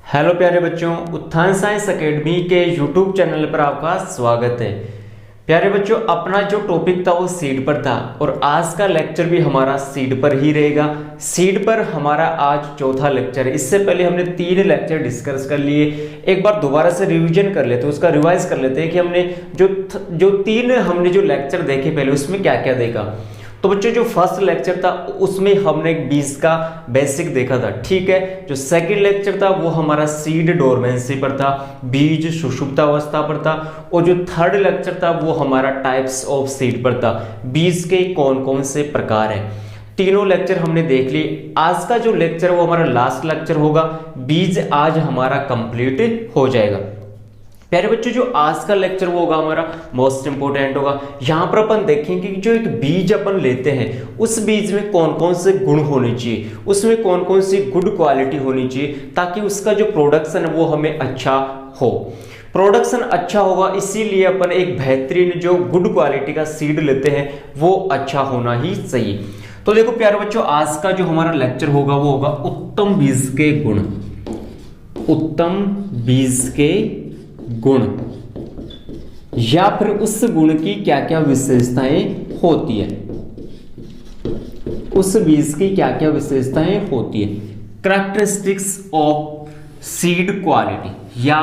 Hello प्यारे बच्चों, उत्थान साइंस एकेडमी के यूट्यूब चैनल पर आपका स्वागत है। प्यारे बच्चों, अपना जो टॉपिक था वो सीड पर था और आज का लेक्चर भी हमारा सीड पर ही रहेगा। सीड पर हमारा आज चौथा लेक्चर है। इससे पहले हमने 3 लेक्चर डिस्कस कर लिए। एक बार दोबारा से रिवीजन कर लेते हैं, उसका रिवाइज कर लेते हैं कि हमने जो 3 हमने जो लेक्चर देखे पहले उसमें क्या क्या देखा। तो बच्चों, जो फर्स्ट लेक्चर था उसमें हमने बीज का बेसिक देखा था, ठीक है। जो सेकंड लेक्चर था वो हमारा सीड डोरमेंसी पर था, बीज सुषुप्तावस्था पर था। और जो थर्ड लेक्चर था वो हमारा टाइप्स ऑफ सीड पर था, बीज के कौन कौन से प्रकार हैं। तीनों लेक्चर हमने देख लिए। आज का जो लेक्चर वो हमारा लास्ट लेक्चर होगा। बीज आज हमारा कंप्लीट हो जाएगा। प्यारे बच्चों, जो आज का लेक्चर वो होगा हमारा मोस्ट इंपोर्टेंट होगा। यहां पर अपन देखेंगे कि जो एक बीज अपन लेते हैं उस बीज में कौन कौन से गुण होने चाहिए, उसमें कौन कौन सी गुड क्वालिटी होनी चाहिए ताकि उसका जो प्रोडक्शन है वो हमें अच्छा हो। प्रोडक्शन अच्छा होगा इसीलिए अपन एक बेहतरीन जो गुड क्वालिटी का सीड लेते हैं वो अच्छा होना ही चाहिए। तो देखो प्यारे बच्चों, आज का जो हमारा लेक्चर होगा वो होगा उत्तम बीज के गुण। उत्तम बीज के गुण या फिर उस गुण की क्या क्या विशेषताएं होती है, उस बीज की क्या क्या विशेषताएं होती है। कैरेक्टरिस्टिक्स ऑफ सीड क्वालिटी या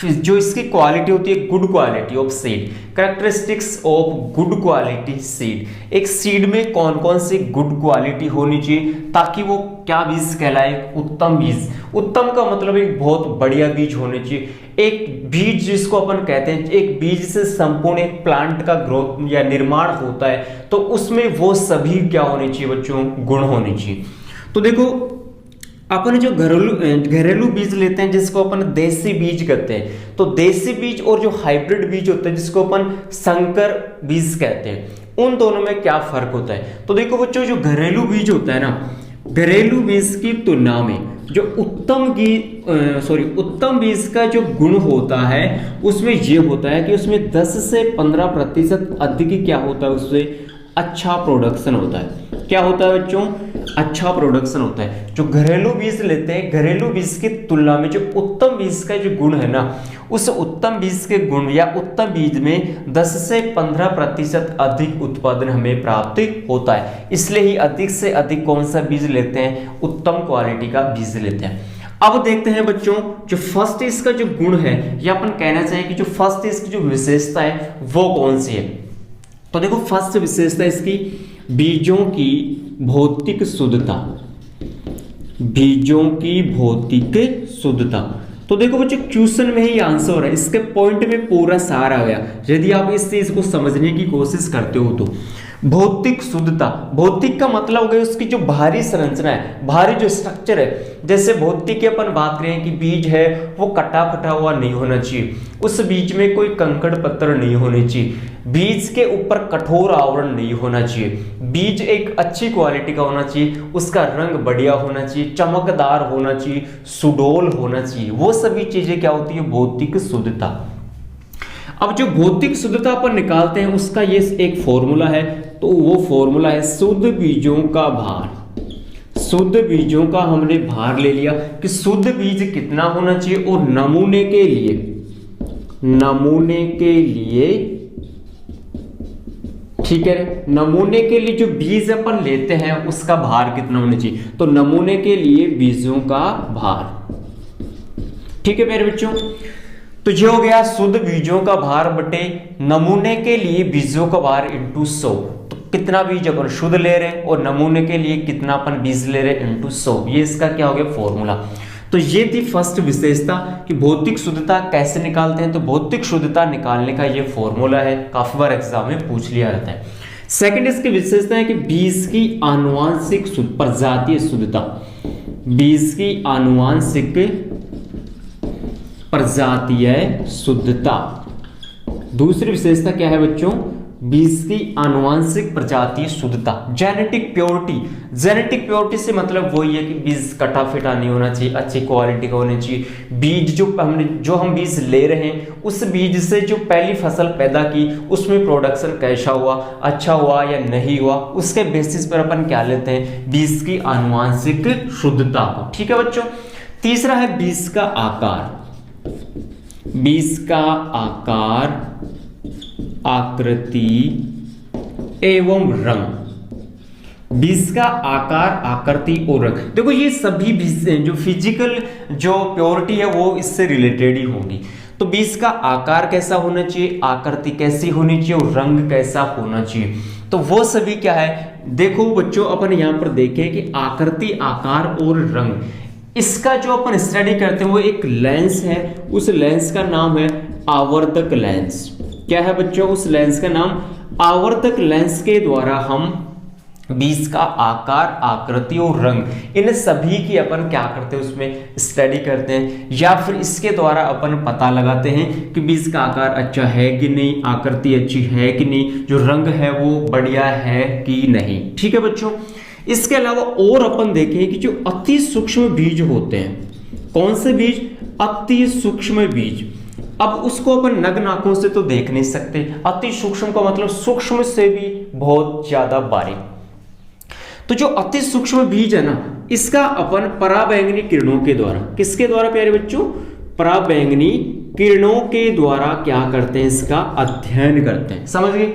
फिर जो इसकी क्वालिटी होती है good quality of seed. Characteristics of good quality seed, एक सीड में कौन कौन सी गुड क्वालिटी होनी चाहिए ताकि वो क्या बीज कहलाए, उत्तम बीज। उत्तम का मतलब एक बहुत बढ़िया बीज होने चाहिए। एक बीज जिसको अपन कहते हैं, एक बीज से संपूर्ण एक प्लांट का ग्रोथ या निर्माण होता है, तो उसमें वो सभी क्या होने चाहिए बच्चों, गुण होने चाहिए। तो देखो, अपन जो घरेलू बीज लेते हैं जिसको अपन देसी बीज कहते हैं, तो देसी बीज और जो हाइब्रिड बीज होते हैं जिसको अपन संकर बीज कहते हैं, उन दोनों में क्या फर्क होता है। तो देखो बच्चों, जो घरेलू बीज होता है ना, घरेलू बीज की तुलना में जो उत्तम बीज का जो गुण होता है उसमें यह होता है कि उसमें 10 से 15% अधिक क्या होता है, उससे अच्छा प्रोडक्शन होता है। क्या होता है बच्चों, अच्छा प्रोडक्शन होता है। जो घरेलू बीज लेते हैं, घरेलू बीज की तुलना में जो उत्तम बीज का जो गुण है ना, उस उत्तम बीज के गुण या उत्तम बीज में 10 से 15% अधिक उत्पादन हमें प्राप्त होता है। इसलिए ही अधिक से अधिक कौन सा बीज लेते हैं, उत्तम क्वालिटी का बीज लेते हैं। अब देखते हैं बच्चों, जो फर्स्ट इसका जो गुण है या अपन कहना चाहिए कि जो फर्स्ट इसकी जो विशेषता है वो कौन सी है। तो देखो, फर्स्ट विशेषता इसकी बीजों की भौतिक शुद्धता। बीजों की भौतिक शुद्धता। तो देखो बच्चों, क्वेश्चन में ही आंसर है, इसके पॉइंट में पूरा सार आ गया यदि आप इस चीज को समझने की कोशिश करते हो तो। भौतिक शुद्धता, भौतिक का मतलब हो गया उसकी जो बाहरी संरचना है, बाहरी जो स्ट्रक्चर है। जैसे भौतिक की अपन बात करें कि बीज है वो कटा फटा हुआ नहीं होना चाहिए, उस बीज में कोई कंकड़ पत्थर नहीं होने चाहिए, बीज के ऊपर कठोर आवरण नहीं होना चाहिए, बीज एक अच्छी क्वालिटी का होना चाहिए, उसका रंग बढ़िया होना चाहिए, चमकदार होना चाहिए, सुडौल होना चाहिए। वो सभी चीजें क्या होती है, भौतिक शुद्धता। अब जो भौतिक शुद्धता पर निकालते हैं उसका ये एक फॉर्मूला है, तो वो फॉर्मूला है शुद्ध बीजों का भार। शुद्ध बीजों का हमने भार ले लिया कि शुद्ध बीज कितना होना चाहिए, और नमूने के लिए ठीक है, नमूने के लिए जो बीज अपन लेते हैं उसका भार कितना होना चाहिए। तो नमूने के लिए बीजों का भार, ठीक है मेरे बच्चों। तो ये हो गया शुद्ध बीजों का भार बटे नमूने के लिए बीजों का भार इंटू 100। तो कितना बीज अपन शुद्ध ले रहे हैं और नमूने के लिए कितना अपन बीज ले रहे हैं इंटू 100। ये इसका क्या हो गया, फॉर्मूला। तो ये थी फर्स्ट विशेषता कि भौतिक शुद्धता कैसे निकालते हैं। तो भौतिक शुद्धता निकालने का ये फॉर्मूला है, काफी बार एग्जाम में पूछ लिया जाता है। सेकंड इसकी विशेषता है कि बीज की आनुवांशिक प्रजातीय शुद्धता। बीज की आनुवांशिक प्रजातीय शुद्धता। दूसरी विशेषता क्या है बच्चों, बीज की आनुवांशिक प्रजातीय शुद्धता, जेनेटिक प्योरिटी। जेनेटिक प्योरिटी से मतलब वही है कि बीज कटा फिटा नहीं होना चाहिए, अच्छी क्वालिटी का होना चाहिए। बीज जो हम बीज ले रहे हैं उस बीज से जो पहली फसल पैदा की उसमें प्रोडक्शन कैसा हुआ, अच्छा हुआ या नहीं हुआ, उसके बेसिस पर अपन क्या लेते हैं, बीज की आनुवांशिक शुद्धता को। ठीक है बच्चों। तीसरा है बीज का आकार, बीज का आकार, आकृति एवं रंग। बीज का आकार, आकृति और रंग, देखो ये सभी बीज जो फिजिकल जो प्योरिटी है वो इससे रिलेटेड ही होंगी। तो बीज का आकार कैसा होना चाहिए, आकृति कैसी होनी चाहिए और रंग कैसा होना चाहिए, तो वो सभी क्या है। देखो बच्चों अपन यहां पर देखें कि आकृति, आकार और रंग, इसका जो अपन स्टडी करते हैं वो एक लेंस है, उस लेंस का नाम है आवर्तक लेंस। क्या है बच्चों, उस लेंस का नाम आवर्तक लेंस के द्वारा हम बीज का आकार, आकृति और रंग, इन सभी की अपन क्या करते हैं उसमें स्टडी करते हैं, या फिर इसके द्वारा अपन पता लगाते हैं कि बीज का आकार अच्छा है कि नहीं, आकृति अच्छी है कि नहीं, जो रंग है वो बढ़िया है कि नहीं। ठीक है बच्चों, इसके अलावा और अपन देखें कि जो अति सूक्ष्म बीज होते हैं, कौन से बीज, अति सूक्ष्म बीज। अब उसको अपन नग्न आंखों से तो देख नहीं सकते, अति सूक्ष्म का मतलब सूक्ष्म से भी बहुत ज्यादा बारीक। तो जो अति सूक्ष्म बीज है ना, इसका अपन पराबैंगनी किरणों के द्वारा, किसके द्वारा प्यारे बच्चों, पराबैंगनी किरणों के द्वारा क्या करते हैं, इसका अध्ययन करते हैं। समझ गए।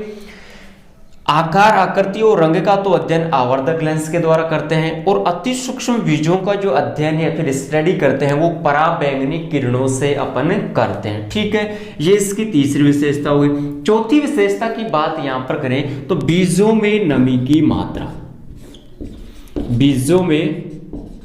आकार, आकृति और रंग का तो अध्ययन आवर्तक लेंस के द्वारा करते हैं, और अति सूक्ष्म बीजों का जो अध्ययन या फिर स्टडी करते हैं वो पराबैंगनी किरणों से अपन करते हैं। ठीक है, ये इसकी तीसरी विशेषता हुई। चौथी विशेषता की बात यहां पर करें तो बीजों में नमी की मात्रा, बीजों में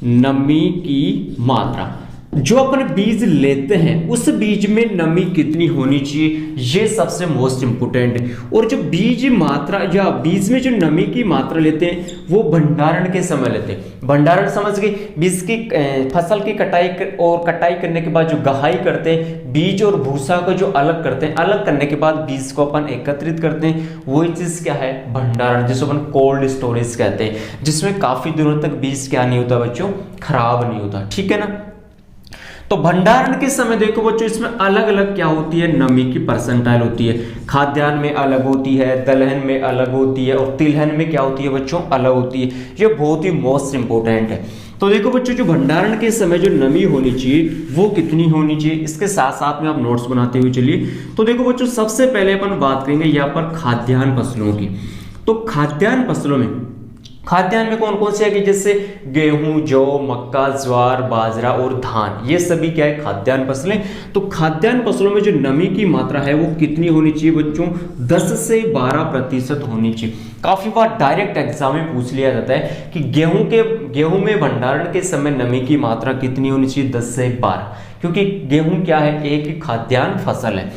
नमी की मात्रा, जो अपन बीज लेते हैं उस बीज में नमी कितनी होनी चाहिए, ये सबसे मोस्ट इंपोर्टेंट है। और जो बीज मात्रा या बीज में जो नमी की मात्रा लेते हैं वो भंडारण के समय लेते हैं। भंडारण समझ गए, बीज की फसल की कटाई और कटाई करने के बाद जो गहाई करते हैं, बीज और भूसा को जो अलग करते हैं, अलग करने के बाद बीज को अपन एकत्रित करते हैं, वही चीज क्या है, भंडारण, जिसको अपन कोल्ड स्टोरेज कहते हैं, जिसमें काफी दिनों तक बीज क्या नहीं होता बच्चों, खराब नहीं होता। ठीक है ना। तो भंडारण के समय देखो बच्चों, इसमें अलग अलग क्या होती है, नमी की परसेंटाइल होती है। खाद्यान्न में अलग होती है, दलहन में अलग होती है, और तिलहन में क्या होती है बच्चों, अलग होती है। ये बहुत ही मोस्ट इंपोर्टेंट है। तो देखो बच्चों, जो भंडारण के समय जो नमी होनी चाहिए वो कितनी होनी चाहिए, इसके साथ साथ में आप नोट्स बनाते हुए चलिए। तो देखो बच्चों, सबसे पहले अपन बात करेंगे यहाँ पर खाद्यान्न फसलों की। तो खाद्यान्न फसलों में, खाद्यान्न में कौन कौन से है, जैसे गेहूं, जौ, मक्का, ज्वार, बाजरा और धान, ये सभी क्या है, खाद्यान्न फसलें। तो खाद्यान्न फसलों में जो नमी की मात्रा है वो कितनी होनी चाहिए बच्चों, 10 से 12% होनी चाहिए। काफी बार डायरेक्ट एग्जाम में पूछ लिया जाता है कि गेहूं में भंडारण के समय नमी की मात्रा कितनी होनी चाहिए, 10 से 12, क्योंकि गेहूं क्या है, एक खाद्यान्न फसल है।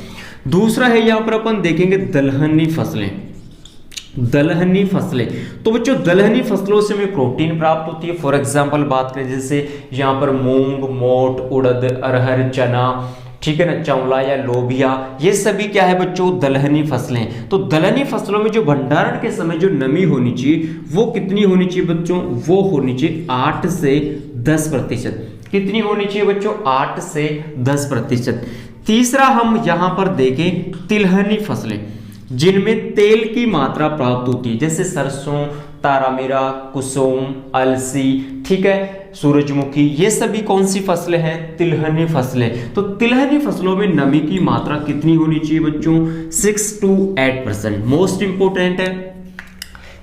दूसरा है यहाँ पर अपन देखेंगे दलहनी फसलें, दलहनी फसलें। तो बच्चों, दलहनी फसलों से हमें प्रोटीन प्राप्त होती है। फॉर एग्जांपल बात करें जैसे यहाँ पर मूंग, मोट, उड़द, अरहर, चना, ठीक है ना, चौला या लोबिया, ये सभी क्या है बच्चों, दलहनी फसलें। तो दलहनी फसलों में जो भंडारण के समय जो नमी होनी चाहिए वो कितनी होनी चाहिए बच्चों, वो होनी चाहिए 8 से 10%। कितनी होनी चाहिए बच्चों, 8 से 10%। तीसरा हम यहां पर देखें तिलहनी फसलें, जिनमें तेल की मात्रा प्राप्त होती है, जैसे सरसों, तारामीरा, कुसुम, अलसी, ठीक है, सूरजमुखी, ये सभी कौन सी फसलें हैं, तिलहनी फसलें। तो तिलहनी फसलों में नमी की मात्रा कितनी होनी चाहिए बच्चों, 6 to 8%। मोस्ट इंपोर्टेंट है,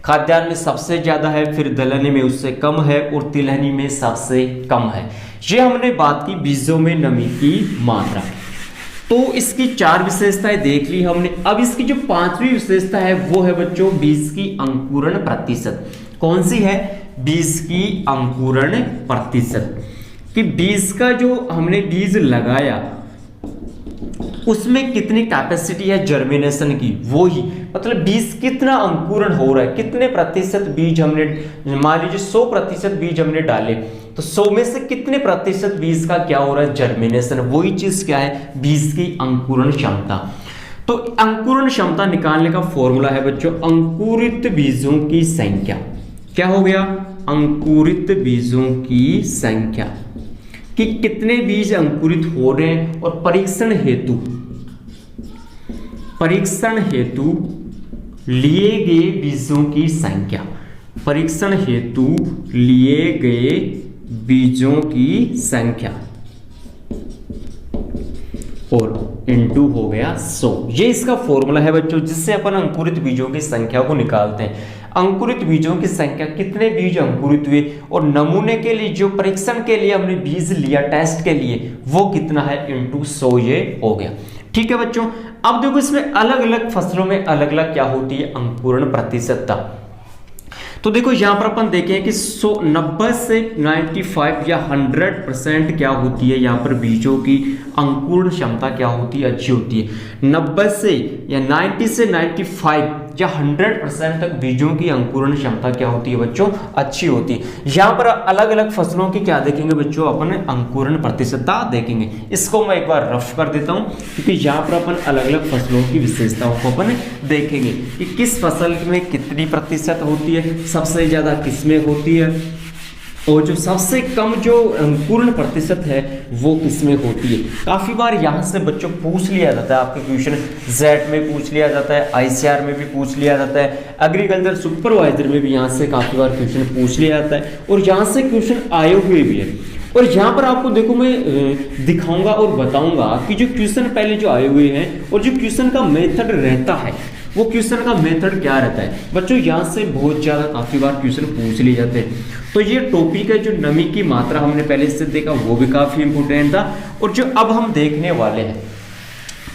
खाद्यान्न में सबसे ज्यादा है, फिर दलहनी में उससे कम है, और तिलहनी में सबसे कम है। ये हमने बात की बीजों में नमी की मात्रा। तो इसकी 4 विशेषताएं देख ली हमने। अब इसकी जो 5वीं विशेषता है वो है बच्चों बीज की अंकुरण प्रतिशत। कौन सी है, बीज की अंकुरण प्रतिशत, कि बीज का जो हमने बीज लगाया उसमें कितनी कैपेसिटी है जर्मिनेशन की, वो ही मतलब बीज कितना अंकुरण हो रहा है, कितने प्रतिशत बीज हमने, मान लीजिए 100% बीज हमने डाले, तो 100 में से कितने प्रतिशत बीज का क्या हो रहा है, जर्मिनेशन। वही चीज क्या है, बीज की अंकुरण क्षमता। तो अंकुरण क्षमता निकालने का फॉर्मूला है बच्चों, अंकुरित बीजों की संख्या। क्या हो गया, अंकुरित बीजों की संख्या, कि कितने बीज अंकुरित हो रहे हैं, और परीक्षण हेतु लिए गए बीजों की संख्या, परीक्षण हेतु लिए गए बीजों की संख्या और इनटू हो गया 100। ये इसका फॉर्मूला है बच्चों, जिससे अपन अंकुरित बीजों की संख्या को निकालते हैं। अंकुरित बीजों की संख्या, कितने बीज अंकुरित हुए, और नमूने के लिए जो परीक्षण के लिए हमने बीज लिया टेस्ट के लिए, वो कितना है, इनटू 100 ये हो गया। ठीक है बच्चों। अब देखो इसमें अलग अलग फसलों में अलग अलग क्या होती है, अंकुरण प्रतिशतता। तो देखो यहां पर अपन देखें कि 90 से 95 या 100% क्या होती है, यहां पर बीजों की अंकुरण क्षमता क्या होती है, अच्छी होती है। 90 से या 90 से 95 या 100% तक बीजों की अंकुरण क्षमता क्या होती है बच्चों, अच्छी होती है। यहां पर अलग अलग फसलों की क्या देखेंगे बच्चों, अपन अंकुरण प्रतिशतता देखेंगे। इसको मैं एक बार रफ कर देता हूं, क्योंकि यहां पर अपन अलग अलग फसलों की विशेषताओं को अपन देखेंगे कि किस फसल में कितनी प्रतिशत होती है, सबसे ज्यादा किसमें होती है, और जो सबसे कम जो अंकुरण प्रतिशत है वो किसमें होती है। काफी बार यहाँ से बच्चों पूछ लिया जाता है, आपके क्वेश्चन जेट में पूछ लिया जाता है, आईसीआर में भी पूछ लिया जाता है, एग्रीकल्चर सुपरवाइजर में भी यहाँ से काफी बार क्वेश्चन पूछ लिया जाता है, और यहाँ से क्वेश्चन आए हुए भी है। और यहाँ पर आपको देखो मैं दिखाऊंगा और बताऊंगा कि जो क्वेश्चन पहले जो आए हुए हैं और जो क्वेश्चन का मेथड रहता है, वो क्वेश्चन का मेथड क्या रहता है बच्चों, यहाँ से बहुत ज्यादा काफी बार क्वेश्चन पूछ लिए जाते हैं। तो ये टॉपिक है, जो नमी की मात्रा हमने पहले से देखा वो भी काफी इंपोर्टेंट था, और जो अब हम देखने वाले हैं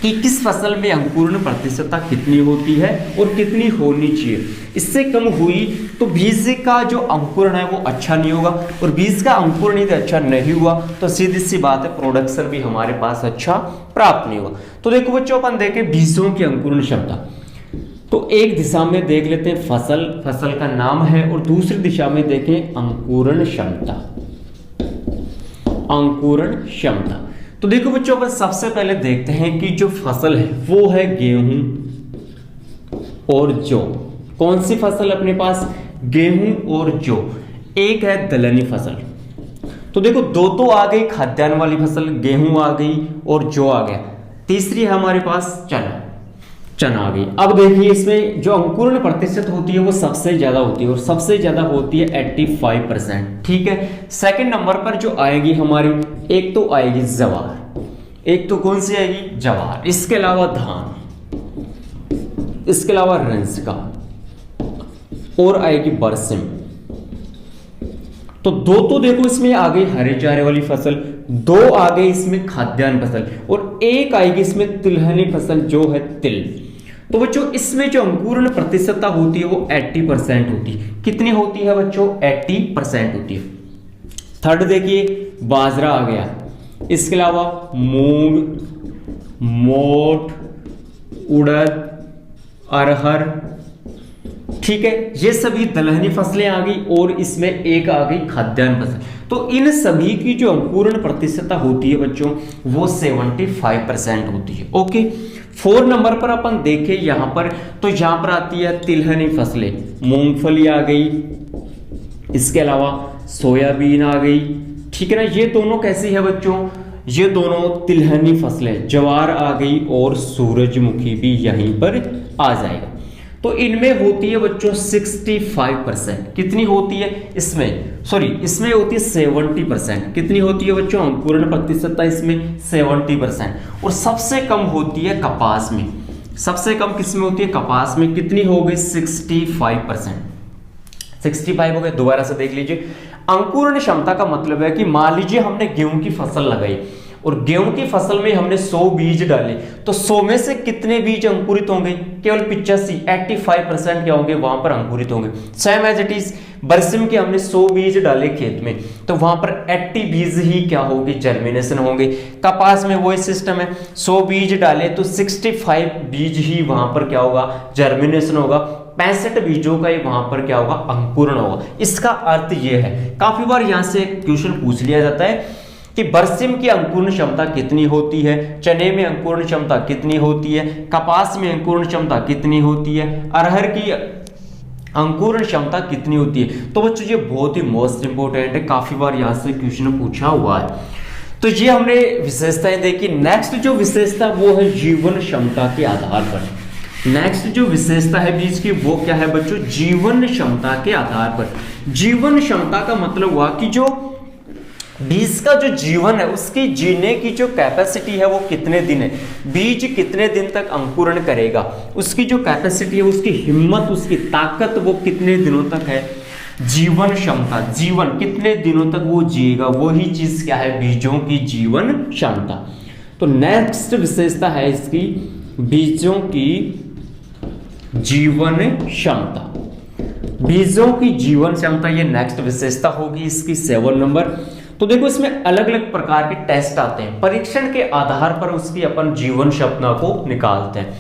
कि किस फसल में अंकुरण प्रतिशतता कितनी होती है और कितनी होनी चाहिए। इससे कम हुई तो बीज का जो अंकुरण है वो अच्छा नहीं होगा, और बीज का अंकुरण यदि अच्छा नहीं हुआ तो सीधी सी बात है, प्रोडक्शन भी हमारे पास अच्छा प्राप्त नहीं होगा। तो देखो बच्चों, अपन देखें बीजों की अंकुरण क्षमता। तो एक दिशा में देख लेते हैं फसल का नाम है, और दूसरी दिशा में देखें अंकुरण क्षमता। अंकुरण क्षमता, तो देखो बच्चों, अपन सबसे पहले देखते हैं कि जो फसल है वो है गेहूं और जौ। कौन सी फसल अपने पास, गेहूं और जौ। एक है दलहनी फसल। तो देखो दो तो आ गई खाद्यान्न वाली फसल, गेहूं आ गई और जौ आ गया। तीसरी है हमारे पास चना आ गई। अब देखिए इसमें जो अंकुरण प्रतिशत होती है वो सबसे ज्यादा होती है, और सबसे ज्यादा होती है 85%। ठीक है। सेकंड नंबर पर जो आएगी हमारी, एक तो आएगी जवार, एक तो कौन सी आएगी, जवार, इसके अलावा धान, इसके अलावा रंजका, और आएगी बरसिम। तो दो तो देखो इसमें आ गई हरे चारे वाली फसल, दो आ गई इसमें खाद्यान्न फसल, और एक आएगी इसमें तिलहनी फसल जो है तिल। तो बच्चों इसमें जो अंकुरण प्रतिशतता होती है वो 80% होती है। कितनी होती है बच्चों, 80% होती है। थर्ड देखिए बाजरा आ गया, इसके अलावा मूंग, मोठ, उड़द, अरहर। ठीक है, ये सभी दलहनी फसलें आ गई, और इसमें एक आ गई खाद्यान्न फसल। तो इन सभी की जो अंकुरण प्रतिशतता होती है बच्चों वो 75% होती है। ओके। 4 नंबर पर अपन देखें यहां पर, तो यहां पर आती है तिलहनी फसलें, मूंगफली आ गई, इसके अलावा सोयाबीन आ गई। ठीक है ना, ये दोनों कैसी है बच्चों, ये दोनों तिलहनी फसलें। ज्वार आ गई और सूरजमुखी भी यहीं पर आ जाएगा। तो इनमें होती है बच्चों 65%। कितनी होती है इसमें, सॉरी इसमें होती है 70%। कितनी होती है बच्चों अंकुरण प्रतिशतता इसमें, 70%। और सबसे कम होती है कपास में। सबसे कम किसमें होती है, कपास में। कितनी हो गई, 65%। 65 हो गए। दोबारा से देख लीजिए, अंकुरण क्षमता का मतलब है कि मान लीजिए हमने गेहूं की फसल लगाई, और गेहूं की फसल में हमने 100 बीज डाले, तो 100 में से कितने बीज अंकुरित होंगे, केवल 85% क्या होंगे, वहां पर अंकुरित होंगे। सेम एज इट इज बरसिम के हमने 100 बीज डाले खेत में, तो वहां पर 80 बीज ही क्या होगी, जर्मिनेशन होंगे। कपास में वही सिस्टम है, 100 बीज डाले तो 65 बीज ही वहां पर क्या होगा, जर्मिनेशन होगा। 65 बीजों का ही वहां पर क्या होगा, अंकुरण होगा। इसका अर्थ यह है, काफी बार यहां से क्वेश्चन पूछ लिया जाता है कि बरसिम की अंकुरण क्षमता कितनी होती है, चने में अंकुरण क्षमता कितनी होती है, कपास में अंकुरण क्षमता कितनी होती है, अरहर की अंकुरण क्षमता कितनी होती है। तो बच्चों ये बहुत ही मोस्ट इंपोर्टेंट है, काफी बार यहां से क्वेश्चन पूछा हुआ है। तो ये हमने विशेषताएं देखी। नेक्स्ट जो विशेषता वो है जीवन क्षमता के आधार पर। नेक्स्ट जो विशेषता है बीज की वो क्या है बच्चों, जीवन क्षमता के आधार पर। जीवन क्षमता का मतलब हुआ कि जो बीज का जो जीवन है, उसकी जीने की जो कैपेसिटी है वो कितने दिन है, बीज कितने दिन तक अंकुरण करेगा, उसकी जो कैपेसिटी है, उसकी हिम्मत, उसकी ताकत वो कितने दिनों तक है, जीवन क्षमता, जीवन कितने दिनों तक वो जिएगा, वही चीज क्या है, बीजों की जीवन क्षमता। तो नेक्स्ट विशेषता है इसकी बीजों की जीवन क्षमता। बीजों की जीवन क्षमता, ये नेक्स्ट विशेषता होगी इसकी 7 नंबर। तो देखो इसमें अलग अलग प्रकार के टेस्ट आते हैं, परीक्षण के आधार पर उसकी अपन जीवन क्षमता को निकालते हैं।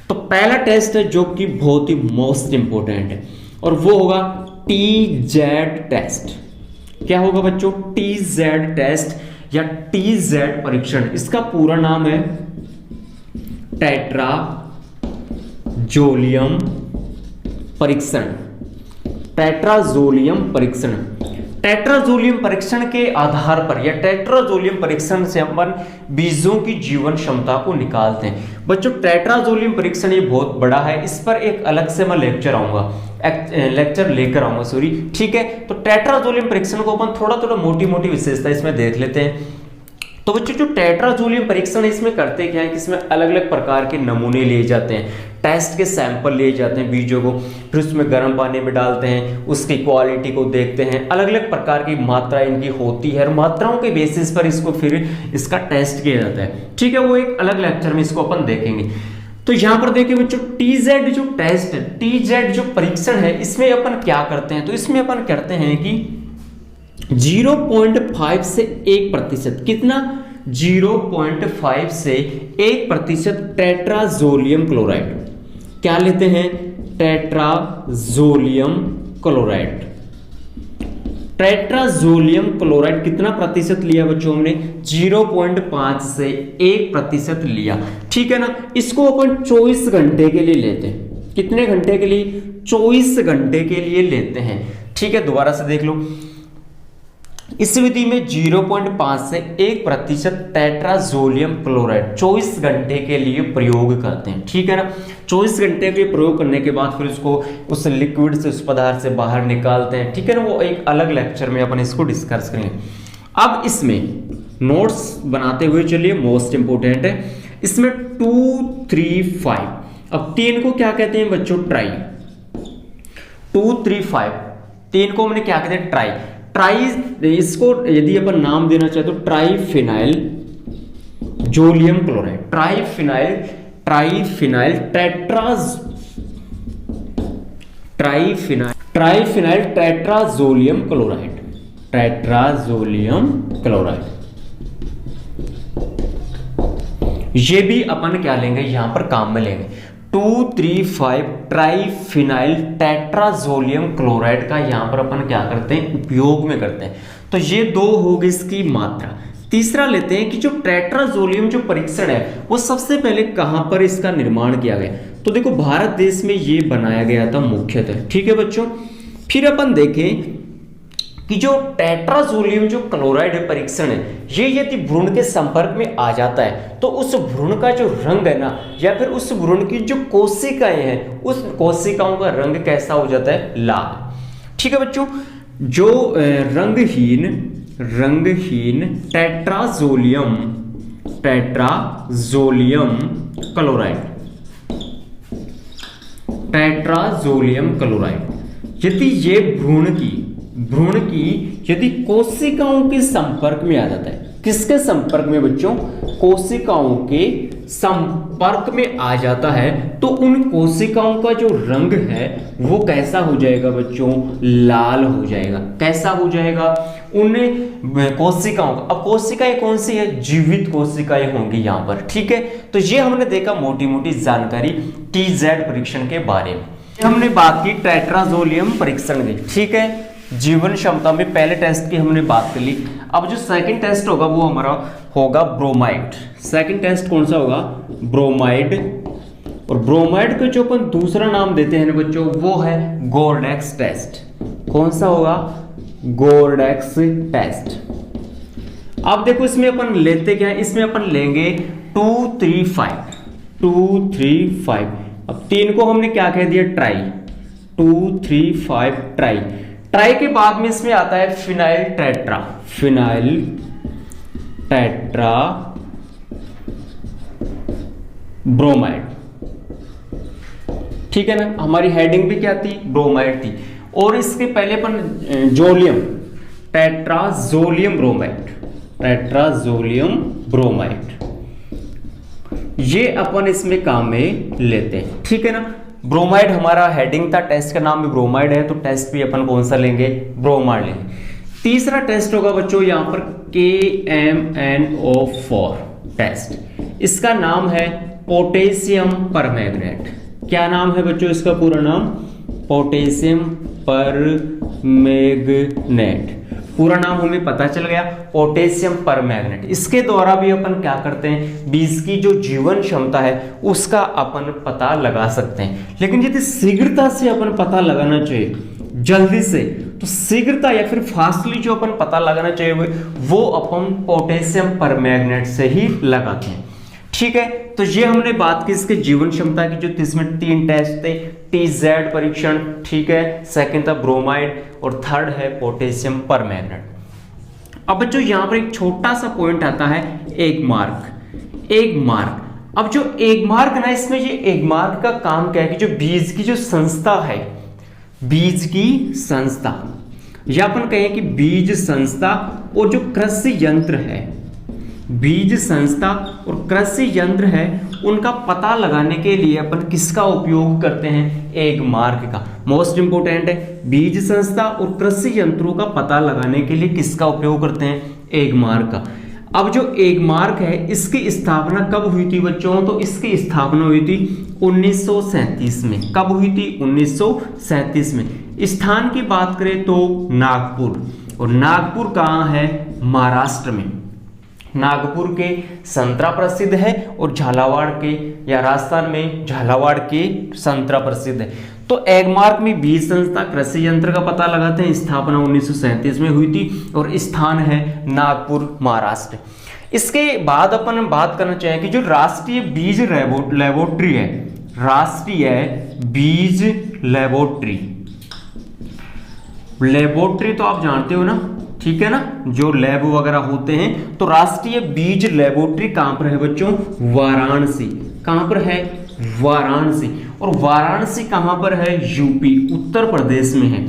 तो पहला टेस्ट है जो कि बहुत ही मोस्ट इंपोर्टेंट है, और वो होगा TZ टेस्ट। क्या होगा बच्चों, TZ टेस्ट या TZ परीक्षण। इसका पूरा नाम है टेट्राजोलियम परीक्षण। टेट्राजोलियम परीक्षण, टेट्राजोलियम परीक्षण के आधार पर या टेट्राजोलियम परीक्षण से अपन बीजों की जीवन क्षमता को निकालते हैं। बच्चों टेट्राजोलियम परीक्षण ये बहुत बड़ा है, इस पर एक अलग से मैं लेक्चर लेकर आऊंगा सॉरी, ठीक है। तो टेट्राजोलियम परीक्षण को अपन थोड़ा थोड़ा मोटी मोटी विशेषता इसमें देख लेते हैं। तो बच्चों जो टेट्राजोलियम परीक्षण इसमें करते क्या है कि इसमें अलग अलग प्रकार के नमूने लिए जाते हैं, टेस्ट के सैंपल लिए जाते हैं बीजों को, फिर उसमें गर्म पानी में डालते हैं, उसकी क्वालिटी को देखते हैं, अलग अलग प्रकार की मात्रा इनकी होती है और मात्राओं के बेसिस पर इसको फिर इसका टेस्ट किया जाता है, ठीक है। वो एक अलग लेक्चर में इसको अपन देखेंगे। तो यहां पर देखिए बच्चों TZ जो टेस्ट है, TZ जो परीक्षण है, इसमें अपन क्या करते हैं, तो इसमें अपन करते हैं कि 0.5 से 1%, कितना 0.5 से 1% टेट्राजोलियम क्लोराइड, क्या लेते हैं, टेट्राजोलियम क्लोराइड। टेट्राजोलियम क्लोराइड कितना प्रतिशत लिया बच्चों हमने, 0.5 से 1% लिया, ठीक है ना। इसको अपन 24 घंटे के लिए लेते हैं, कितने घंटे के लिए, 24 घंटे के लिए लेते हैं, ठीक है। दोबारा से देख लो, इस विधि में 0.5 से 1% टेट्राजोलियम क्लोराइड 24 घंटे के लिए प्रयोग करते हैं, ठीक है ना। 24 घंटे के प्रयोग करने के बाद फिर उसको उस लिक्विड से, उस पदार्थ से बाहर निकालते हैं, ठीक है ना। वो एक अलग लेक्चर में अपन इसको डिस्कस करेंगे। अब इसमें नोट्स बनाते हुए चलिए, मोस्ट इंपोर्टेंट है इसमें 2, 3, 5। अब 3 को क्या कहते हैं बच्चों, ट्राई। 2, 3, 5, 3 को हमने क्या कहते हैं, ट्राई। ट्राई, इसको यदि अपन नाम देना चाहे तो ट्राइफिनाइल जोलियम chloride, triphenyl tetrazolium chloride, tetrazolium chloride. ये भी अपन क्या लेंगे, यहां पर काम में लेंगे। 2, 3, 5 ट्राइफिनाइल टेट्राजोलियम क्लोराइड का यहां पर अपन क्या करते हैं, उपयोग में करते हैं। तो ये 2 हो गई इसकी मात्रा। तीसरा लेते हैं कि जो टेट्राजोलियम जो परीक्षण है वो सबसे पहले कहां पर इसका निर्माण किया गया, तो देखो भारत देश में ये बनाया गया था मुख्यतः, ठीक है बच्चों। फिर अपन देखें कि जो टेट्राजोलियम जो क्लोराइड परीक्षण है, ये यदि भ्रूण के संपर्क में आ जाता है तो उस भ्रूण का जो रंग है ना, या फिर उस भ्रूण की जो कोशिकाएं हैं, उस कोशिकाओं का रंग कैसा हो जाता है, लाल, ठीक है बच्चों। जो रंगहीन टेट्राजोलियम क्लोराइड यदि ये भ्रूण की यदि कोशिकाओं के संपर्क में आ जाता है, किसके संपर्क में बच्चों, कोशिकाओं के संपर्क में आ जाता है, तो उन कोशिकाओं का जो रंग है वो कैसा हो जाएगा बच्चों, लाल हो जाएगा। कैसा हो जाएगा, उन कोशिकाओं का, अब कोशिकाएं कौन सी है, जीवित कोशिकाएं होंगी यहां पर, ठीक है। तो ये हमने देखा मोटी मोटी जानकारी TZ परीक्षण के बारे में। हमने बात की टेट्राजोलियम परीक्षण की, ठीक है। जीवन क्षमता में पहले टेस्ट की हमने बात कर ली। अब जो सेकंड टेस्ट होगा वो हमारा होगा ब्रोमाइड। सेकंड टेस्ट कौन सा होगा, ब्रोमाइड। और ब्रोमाइड को जो अपन दूसरा नाम देते हैं बच्चों वो है गोर्डेक्स टेस्ट। कौन सा होगा, गोर्डेक्स टेस्ट। अब देखो इसमें अपन लेते क्या है, इसमें अपन लेंगे 2, 3, 5। अब 3 को हमने क्या कह दिया, ट्राई, 2, 3, 5 ट्राई। ट्राई के बाद में इसमें आता है phenyl tetra, phenyl tetra bromide, ठीक है ना। हमारी हेडिंग भी क्या थी, ब्रोमाइड थी। और इसके पहले अपन जोलियम, टेट्राजोलियम ब्रोमाइड, टेट्राजोलियम ब्रोमाइड, ये अपन इसमें काम में लेते हैं, ठीक है ना। ब्रोमाइड हमारा हेडिंग था, टेस्ट का नाम भी ब्रोमाइड है, तो टेस्ट भी अपन कौन सा लेंगे, ब्रोमाइड लेंगे। तीसरा टेस्ट होगा बच्चों यहाँ पर KMnO4 टेस्ट, इसका नाम है पोटेशियम परमैंगनेट। क्या नाम है बच्चों इसका पूरा नाम, पोटेशियम परमैंगनेट, पूरा नाम हमें पता चल गया, पोटेशियम परमैंगनेट। इसके द्वारा भी अपन क्या करते हैं, बीज की जो जीवन क्षमता है उसका अपन पता लगा सकते हैं। लेकिन यदि शीघ्रता से अपन पता लगाना चाहिए, जल्दी से, तो शीघ्रता या फिर फास्टली जो अपन पता लगाना चाहिए वो अपन पोटेशियम परमैंगनेट से ही लगाते हैं, ठीक है। तो ये हमने बात की इसके जीवन क्षमता की, जो इसमें 3 टेस्ट थे, TZ परीक्षण, ठीक है, सेकंड था ब्रोमाइड और थर्ड है पोटेशियम परमैंगनेट। अब बच्चों यहाँ पर एक छोटा सा पॉइंट आता है, एग मार्क, एग मार्क। अब जो एग मार्क ना, इसमें ये एग मार्क का काम क्या है कि जो बीज की जो संस्था है, बीज की संस्था, या अपन कहें कि बीज संस्था और जो कृषि यंत्र है, बीज संस्था और कृषि यंत्र है, उनका पता लगाने के लिए अपन किसका उपयोग करते हैं, एग मार्क का। मोस्ट इंपोर्टेंट है, बीज संस्था और कृषि यंत्रों का पता लगाने के लिए किसका उपयोग करते हैं, एग मार्क का। अब जो एग मार्क है, इसकी स्थापना कब हुई थी बच्चों, तो इसकी स्थापना हुई थी 1937 में। कब हुई थी, 1937 में। स्थान की बात करें तो नागपुर, और नागपुर कहाँ है, महाराष्ट्र में। नागपुर के संतरा प्रसिद्ध है और झालावाड़ के या राजस्थान में झालावाड़ के संतरा प्रसिद्ध है। तो एग मार्क में बीज संस्था कृषि यंत्र का पता लगाते हैं, स्थापना 1937 में हुई थी और स्थान है नागपुर, महाराष्ट्र। इसके बाद अपन बात करना चाहें कि जो राष्ट्रीय बीज लेबोरेटरी है, राष्ट्रीय बीज लेबोरेटरी, लेबोरेटरी तो आप जानते हो ना, ठीक है ना, जो लैब वगैरह होते हैं। तो राष्ट्रीय बीज लेबोरेटरी कहां पर है बच्चों, वाराणसी। कहां पर है, वाराणसी। और वाराणसी कहां पर है, यूपी, उत्तर प्रदेश में है।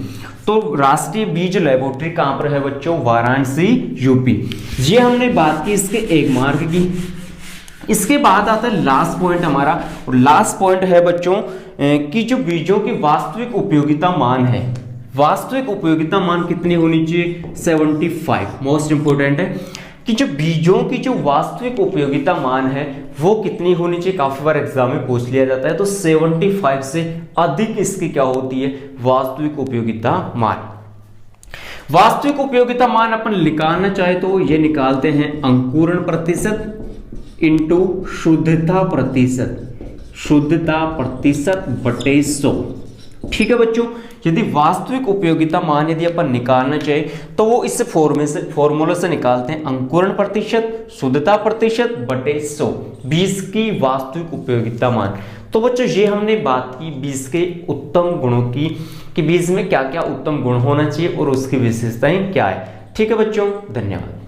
तो राष्ट्रीय बीज लेबोरेटरी कहां पर है बच्चों, वाराणसी, यूपी। ये हमने बात की इसके एग मार्क की। इसके बाद आता है लास्ट पॉइंट हमारा, और लास्ट पॉइंट है बच्चों कि जो बीजों की वास्तविक उपयोगिता मान है, वास्तविक उपयोगिता मान कितनी होनी चाहिए, 75। मोस्ट इंपोर्टेंट है कि जो बीजों की जो वास्तविक उपयोगिता मान है वो कितनी होनी चाहिए, काफी बार एग्जाम में पूछ लिया जाता है। तो 75 से अधिक इसकी क्या होती है, वास्तविक उपयोगिता मान। वास्तविक उपयोगिता मान अपन निकालना चाहे तो ये निकालते हैं अंकुरण प्रतिशत इंटू शुद्धता प्रतिशत, शुद्धता प्रतिशत बटे 100, ठीक है बच्चों। यदि वास्तविक उपयोगिता मान यदि अपन निकालना चाहे तो वो इस फॉर्मूले से निकालते हैं, अंकुरण प्रतिशत शुद्धता प्रतिशत बटे 100, बीज की वास्तविक उपयोगिता मान। तो बच्चों ये हमने बात की बीज के उत्तम गुणों की, कि बीज में क्या क्या उत्तम गुण होना चाहिए और उसकी विशेषताएं क्या है, ठीक है बच्चों, धन्यवाद।